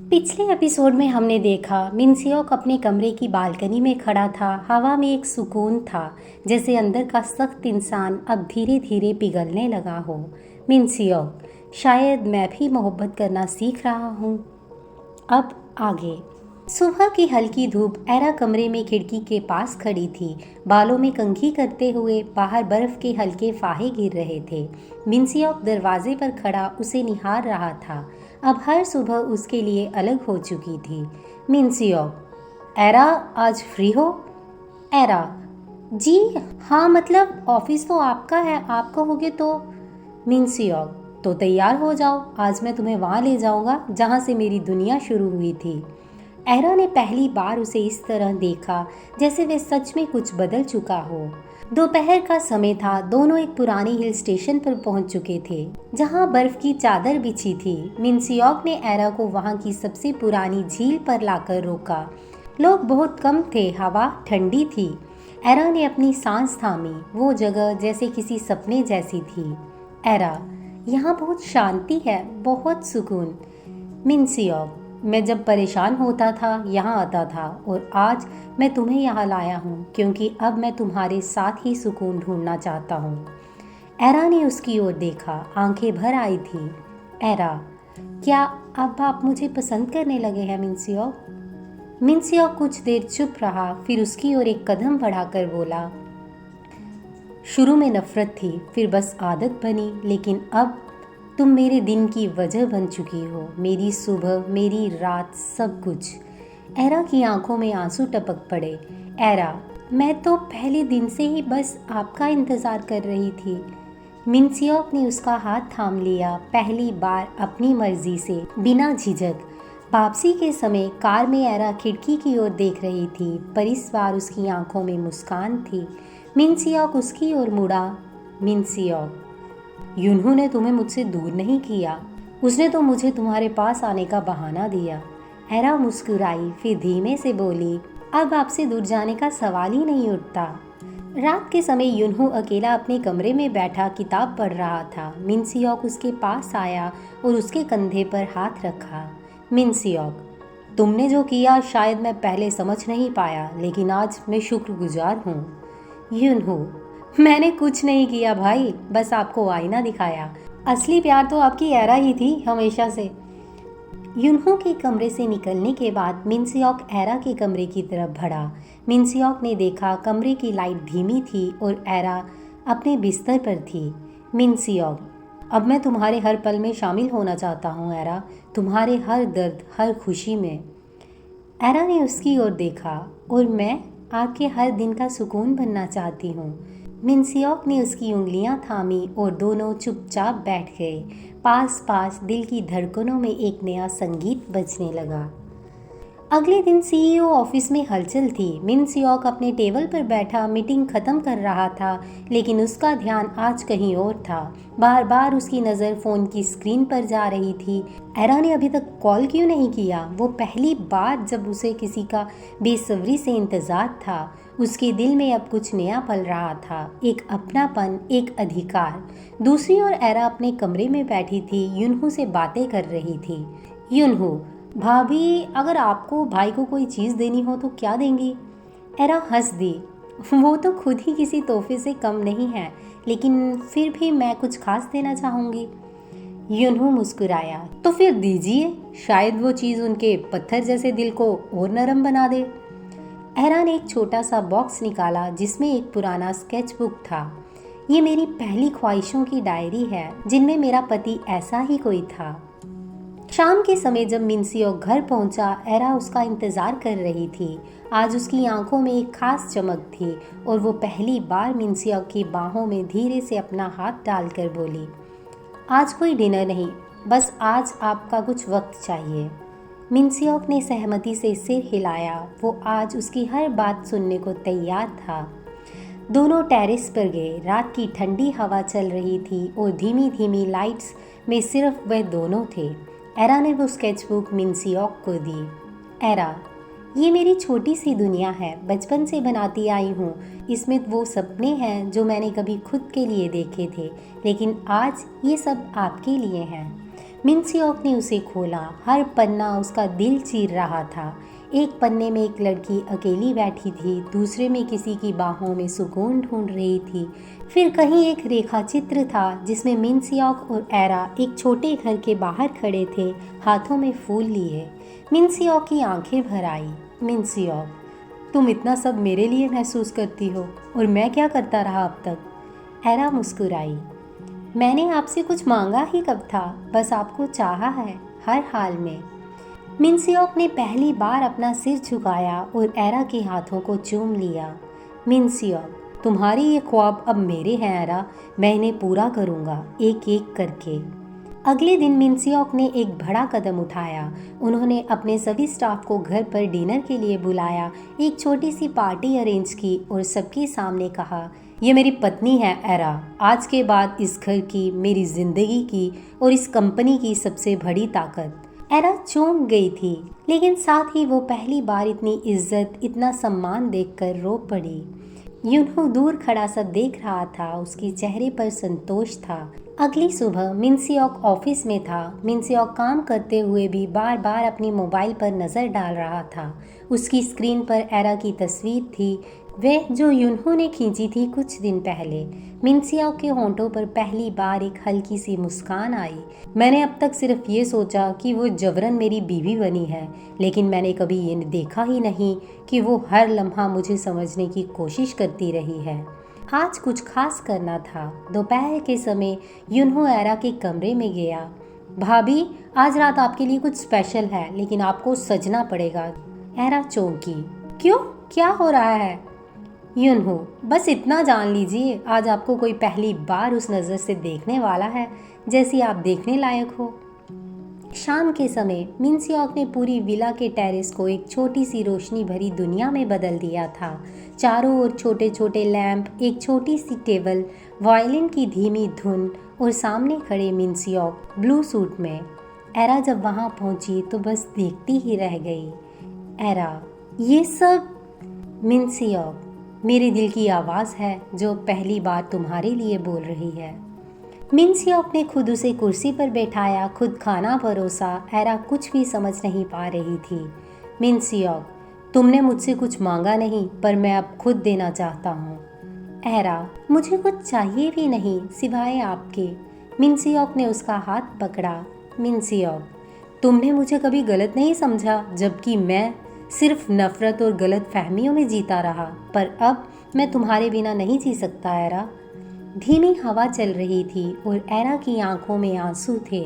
पिछले एपिसोड में हमने देखा मिनसियोक अपने कमरे की बालकनी में खड़ा था। हवा में एक सुकून था, जैसे अंदर का सख्त इंसान अब धीरे धीरे पिघलने लगा हो। मिनसियोक, शायद मैं भी मोहब्बत करना सीख रहा हूँ। अब आगे। सुबह की हल्की धूप एरा कमरे में खिड़की के पास खड़ी थी, बालों में कंघी करते हुए। बाहर बर्फ के हल्के फाहे गिर रहे थे। मिनसियोक दरवाजे पर खड़ा उसे निहार रहा था। अब हर सुबह उसके लिए अलग हो चुकी थी। मिनसियोक, एरा आज फ्री हो? एरा, जी हाँ, मतलब ऑफिस तो आपका है, आप कहोगे तो। मिनसियोक, तो तैयार हो जाओ, आज मैं तुम्हें वहाँ ले जाऊँगा जहाँ से मेरी दुनिया शुरू हुई थी। एरा ने पहली बार उसे इस तरह देखा जैसे वे सच में कुछ बदल चुका हो। दोपहर का समय था। दोनों एक पुराने हिल स्टेशन पर पहुंच चुके थे, जहां बर्फ की चादर बिछी थी। मिनसियोक ने एरा को वहां की सबसे पुरानी झील पर लाकर रोका। लोग बहुत कम थे, हवा ठंडी थी। एरा ने अपनी सांस थामी। वो जगह जैसे किसी सपने जैसी थी। एरा, यहाँ बहुत शांति है, बहुत सुकून। मिनसियोक, मैं जब परेशान होता था यहाँ आता था, और आज मैं तुम्हें यहाँ लाया हूँ क्योंकि अब मैं तुम्हारे साथ ही सुकून ढूंढना चाहता हूँ। एरा ने उसकी ओर देखा, आंखें भर आई थी। एरा, क्या अब आप मुझे पसंद करने लगे हैं मिनसियोक? मिनसियोक कुछ देर चुप रहा, फिर उसकी ओर एक कदम बढ़ाकर बोला, शुरू में नफरत थी, फिर बस आदत बनी, लेकिन अब तुम मेरे दिन की वजह बन चुकी हो। मेरी सुबह, मेरी रात, सब कुछ। एरा की आंखों में आंसू टपक पड़े। एरा, मैं तो पहले दिन से ही बस आपका इंतज़ार कर रही थी। मिनसियोक ने उसका हाथ थाम लिया, पहली बार अपनी मर्जी से, बिना झिझक। वापसी के समय कार में एरा खिड़की की ओर देख रही थी, पर इस बार उसकी आंखों में मुस्कान थी। मिनसियोक उसकी ओर मुड़ा। मिनसियोक, युनहू ने तुम्हें मुझसे दूर नहीं किया, उसने तो मुझे तुम्हारे पास आने का बहाना दिया। एरा मुस्कुराई, फिर धीमे से बोली, अब आपसे दूर जाने का सवाल ही नहीं उठता। रात के समय युनहू अकेला अपने कमरे में बैठा किताब पढ़ रहा था। मिनसियोक उसके पास आया और उसके कंधे पर हाथ रखा। मिनसियोक, तुमने जो किया शायद मैं पहले समझ नहीं पाया, लेकिन आज मैं शुक्रगुजार हूँ। युनहू, मैंने कुछ नहीं किया भाई, बस आपको आईना दिखाया। असली प्यार तो आपकी एरा ही थी हमेशा से। युनहू के कमरे से निकलने के बाद मिनसियोक एरा के कमरे की तरफ बढ़ा। मिनसियोक ने देखा कमरे की लाइट धीमी थी और एरा अपने बिस्तर पर थी। मिनसियोक, अब मैं तुम्हारे हर पल में शामिल होना चाहता हूँ एरा, तुम्हारे हर दर्द, हर खुशी में। एरा ने उसकी ओर देखा, और मैं आपके हर दिन का सुकून बनना चाहती हूँ। मिनसियोक ने उसकी उंगलियां थामी और दोनों चुपचाप बैठ गए। पास पास दिल की धड़कनों में एक नया संगीत बजने लगा। अगले दिन सीईओ ऑफिस में हलचल थी। मिनसियोक अपने टेबल पर बैठा मीटिंग खत्म कर रहा था, लेकिन उसका ध्यान आज कहीं और था। बार बार उसकी नज़र फ़ोन की स्क्रीन पर जा रही थी। एरा ने अभी तक कॉल क्यों नहीं किया? वो पहली बार जब उसे किसी का बेसब्री से इंतज़ार था। उसके दिल में अब कुछ नया पल रहा था, एक अपनापन, एक अधिकार। दूसरी ओर एरा अपने कमरे में बैठी थी, युनहू से बातें कर रही थी। युनहू, भाभी, अगर आपको भाई को कोई चीज़ देनी हो तो क्या देंगी? एरा हंस दी। वो तो खुद ही किसी तोहफे से कम नहीं है, लेकिन फिर भी मैं कुछ खास देना चाहूँगी। युनहू मुस्कुराया, तो फिर दीजिए, शायद वो चीज़ उनके पत्थर जैसे दिल को और नरम बना दे। एरा ने एक छोटा सा बॉक्स निकाला जिसमें एक पुराना स्केच बुक था। ये मेरी पहली ख्वाहिशों की डायरी है, जिनमें मेरा पति ऐसा ही कोई था। शाम के समय जब मिनसियोक घर पहुंचा, एरा उसका इंतज़ार कर रही थी। आज उसकी आंखों में एक खास चमक थी, और वो पहली बार मिनसियोक की बाहों में धीरे से अपना हाथ डालकर बोली, आज कोई डिनर नहीं, बस आज आपका कुछ वक्त चाहिए। मिनसियोक ने सहमति से सिर हिलाया। वो आज उसकी हर बात सुनने को तैयार था। दोनों टेरेस पर गए। रात की ठंडी हवा चल रही थी और धीमी धीमी लाइट्स में सिर्फ वह दोनों थे। एरा ने वो स्केचबुक मिनसियोक को दी। एरा, ये मेरी छोटी सी दुनिया है, बचपन से बनाती आई हूँ। इसमें वो सपने हैं जो मैंने कभी खुद के लिए देखे थे, लेकिन आज ये सब आपके लिए हैं। मिनसियोक ने उसे खोला। हर पन्ना उसका दिल चीर रहा था। एक पन्ने में एक लड़की अकेली बैठी थी, दूसरे में किसी की बाहों में सुकून ढूंढ रही थी। फिर कहीं एक रेखा चित्र था जिसमें मिनसियोक और एरा एक छोटे घर के बाहर खड़े थे, हाथों में फूल लिए। मिनसियोक की आंखें भर आई। मिनसियोक, तुम इतना सब मेरे लिए महसूस करती हो, और मैं क्या करता रहा अब तक? एरा मुस्कुराई। मैंने आपसे कुछ मांगा ही कब था, बस आपको चाहा है, हर हाल में। मिनसियोक ने पहली बार अपना सिर झुकाया और एरा के हाथों को चूम लिया। मिनसियोक, तुम्हारी ये ख्वाब अब मेरे हैं एरा, मैं इन्हें पूरा करूँगा, एक एक करके। अगले दिन मिनसियोक ने एक बड़ा कदम उठाया। उन्होंने अपने सभी स्टाफ को घर पर डिनर के लिए बुलाया, एक छोटी सी पार्टी अरेंज की और सबके सामने कहा, ये मेरी पत्नी है एरा, आज के बाद इस घर की, मेरी जिंदगी की और इस कंपनी की सबसे बड़ी ताकत। एरा चौंक गई थी, लेकिन साथ ही वो पहली बार इतनी इज्जत, इतना सम्मान देखकर रो पड़ी। यूनहो दूर खड़ा सब देख रहा था, उसके चेहरे पर संतोष था। अगली सुबह मिनसियोक ऑफिस में था। मिनसियोक काम करते हुए भी बार बार अपनी मोबाइल पर नज़र डाल रहा था। उसकी स्क्रीन पर एरा की तस्वीर थी, वह जो यूनहो ने खींची थी कुछ दिन पहले। मिनसियोक के होंठों पर पहली बार एक हल्की सी मुस्कान आई। मैंने अब तक सिर्फ ये सोचा कि वो जबरन मेरी बीवी बनी है, लेकिन मैंने कभी ये देखा ही नहीं कि वो हर लम्हा मुझे समझने की कोशिश करती रही है। आज कुछ खास करना था। दोपहर के समय यूनहो एरा के कमरे में गया। भाभी, आज रात आपके लिए कुछ स्पेशल है, लेकिन आपको सजना पड़ेगा। एरा चौंकी। क्यों, क्या हो रहा है? यूनहो, बस इतना जान लीजिए, आज आपको कोई पहली बार उस नज़र से देखने वाला है जैसी आप देखने लायक हो। शाम के समय मिनसियोक ने पूरी विला के टेरेस को एक छोटी सी रोशनी भरी दुनिया में बदल दिया था। चारों ओर छोटे छोटे लैंप, एक छोटी सी टेबल, वायलिन की धीमी धुन और सामने खड़े मिनसियोक ब्लू सूट में। एरा जब वहाँ पहुँची तो बस देखती ही रह गई। एरा, ये सब? मिनसियोक, मेरे दिल की आवाज़ है जो पहली बार तुम्हारे लिए बोल रही है। मिनसियोक ने खुद उसे कुर्सी पर बैठाया, खुद खाना परोसा। एरा कुछ भी समझ नहीं पा रही थी। मिनसियोक, तुमने मुझसे कुछ मांगा नहीं, पर मैं अब खुद देना चाहता हूँ। एरा, मुझे कुछ चाहिए भी नहीं सिवाय आपके। मिनसियोक ने उसका हाथ पकड़ा। मिनसियोक, तुमने मुझे कभी गलत नहीं समझा, जबकि मैं सिर्फ नफरत और गलत फहमियों में जीता रहा, पर अब मैं तुम्हारे बिना नहीं जी सकता एरा। धीमी हवा चल रही थी और एरा की आंखों में आंसू थे।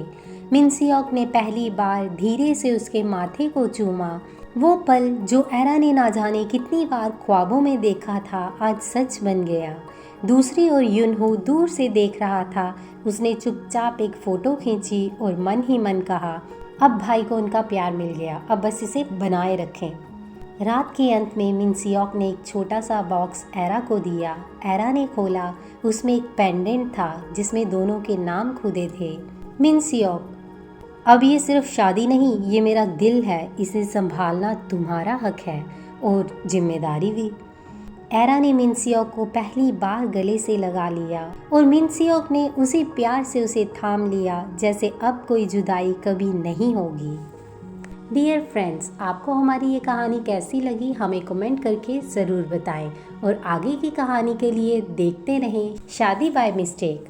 मिनसियोक ने पहली बार धीरे से उसके माथे को चूमा। वो पल जो एरा ने ना जाने कितनी बार ख्वाबों में देखा था, आज सच बन गया। दूसरी ओर यूनहो दूर से देख रहा था। उसने चुपचाप एक फ़ोटो खींची और मन ही मन कहा, अब भाई को उनका प्यार मिल गया, अब बस इसे बनाए रखें। रात के अंत में मिनसियोक ने एक छोटा सा बॉक्स एरा को दिया। एरा ने खोला, उसमें एक पेंडेंट था जिसमें दोनों के नाम खुदे थे। मिनसियोक, अब ये सिर्फ शादी नहीं, ये मेरा दिल है, इसे संभालना तुम्हारा हक है और जिम्मेदारी भी। एरा ने मिनसियोक को पहली बार गले से लगा लिया और मिनसियोक ने उसी प्यार से उसे थाम लिया जैसे अब कोई जुदाई कभी नहीं होगी। डियर फ्रेंड्स, आपको हमारी ये कहानी कैसी लगी हमें कमेंट करके ज़रूर बताएं और आगे की कहानी के लिए देखते रहें शादी बाय मिस्टेक।